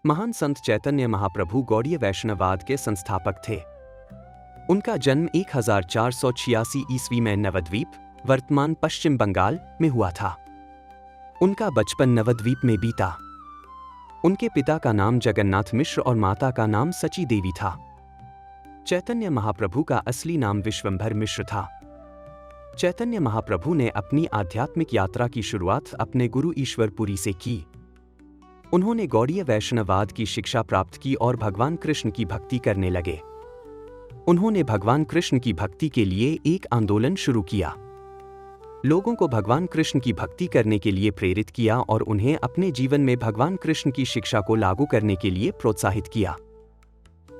महान संत चैतन्य महाप्रभु गौड़ीय वैष्णववाद के संस्थापक थे। उनका जन्म 1486 ईस्वी में नवद्वीप, वर्तमान पश्चिम बंगाल में हुआ था। उनका बचपन नवद्वीप में बीता। उनके पिता का नाम जगन्नाथ मिश्र और माता का नाम सची देवी था। चैतन्य महाप्रभु का असली नाम विश्वंभर मिश्र था। चैतन्य महाप्रभु ने अपनी आध्यात्मिक यात्रा की शुरुआत अपने गुरु ईश्वरपुरी से की। उन्होंने गौड़ीय वैष्णववाद की शिक्षा प्राप्त की और भगवान कृष्ण की भक्ति करने लगे। उन्होंने भगवान कृष्ण की भक्ति के लिए एक आंदोलन शुरू किया, लोगों को भगवान कृष्ण की भक्ति करने के लिए प्रेरित किया और उन्हें अपने जीवन में भगवान कृष्ण की शिक्षा को लागू करने के लिए प्रोत्साहित किया।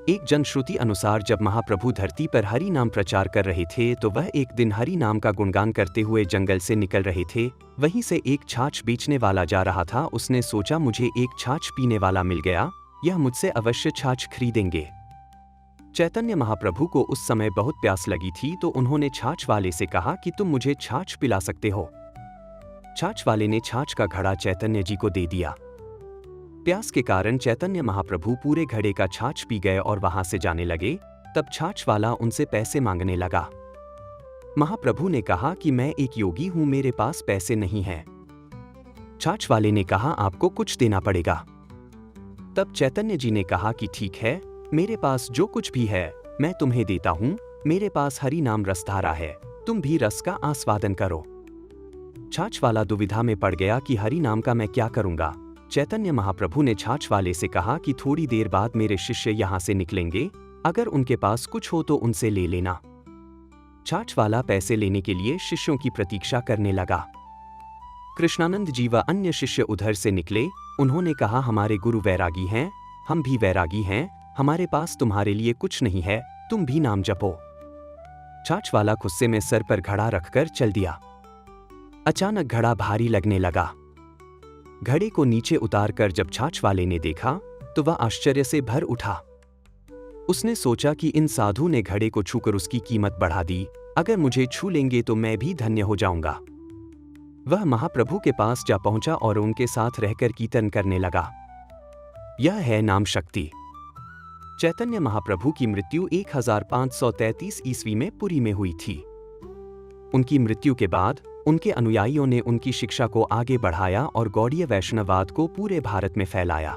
एक जनश्रुति अनुसार जब महाप्रभु धरती पर हरि नाम प्रचार कर रहे थे तो वह एक दिन हरि नाम का गुणगान करते हुए जंगल से निकल रहे थे। वहीं से एक छाछ बेचने वाला जा रहा था। उसने सोचा, मुझे एक छाछ पीने वाला मिल गया, यह मुझसे अवश्य छाछ खरीदेंगे। चैतन्य महाप्रभु को उस समय बहुत प्यास लगी थी तो उन्होंने छाछ वाले से कहा कि तुम मुझे छाछ पिला सकते हो। छाछ वाले ने छाछ का घड़ा चैतन्य जी को दे दिया। प्यास के कारण चैतन्य महाप्रभु पूरे घड़े का छाछ पी गए और वहां से जाने लगे। तब छाछ वाला उनसे पैसे मांगने लगा। महाप्रभु ने कहा कि मैं एक योगी हूं, मेरे पास पैसे नहीं हैं। छाछ वाले ने कहा, आपको कुछ देना पड़ेगा। तब चैतन्य जी ने कहा कि ठीक है, मेरे पास जो कुछ भी है मैं तुम्हें देता हूं। मेरे पास हरि नाम रसधारा है, तुम भी रस का आस्वादन करो। छाछ वाला दुविधा में पड़ गया कि हरि नाम का मैं क्या करूंगा। चैतन्य महाप्रभु ने छाछ वाले से कहा कि थोड़ी देर बाद मेरे शिष्य यहाँ से निकलेंगे, अगर उनके पास कुछ हो तो उनसे ले लेना। छाछ वाला पैसे लेने के लिए शिष्यों की प्रतीक्षा करने लगा। कृष्णानंद जी व अन्य शिष्य उधर से निकले। उन्होंने कहा, हमारे गुरु वैरागी हैं, हम भी वैरागी हैं, हमारे पास तुम्हारे लिए कुछ नहीं है, तुम भी नाम जपो। छाछ वाला गुस्से में सर पर घड़ा रखकर चल दिया। अचानक घड़ा भारी लगने लगा। घड़े को नीचे उतार कर जब छाछ वाले ने देखा तो वह आश्चर्य से भर उठा। उसने सोचा कि इन साधु ने घड़े को छूकर उसकी कीमत बढ़ा दी, अगर मुझे छू लेंगे तो मैं भी धन्य हो जाऊंगा। वह महाप्रभु के पास जा पहुंचा और उनके साथ रहकर कीर्तन करने लगा। यह है नाम शक्ति। चैतन्य महाप्रभु की मृत्यु 1533 ईस्वी में पुरी में हुई थी। उनकी मृत्यु के बाद उनके अनुयायियों ने उनकी शिक्षा को आगे बढ़ाया और गौड़ीय वैष्णववाद को पूरे भारत में फैलाया।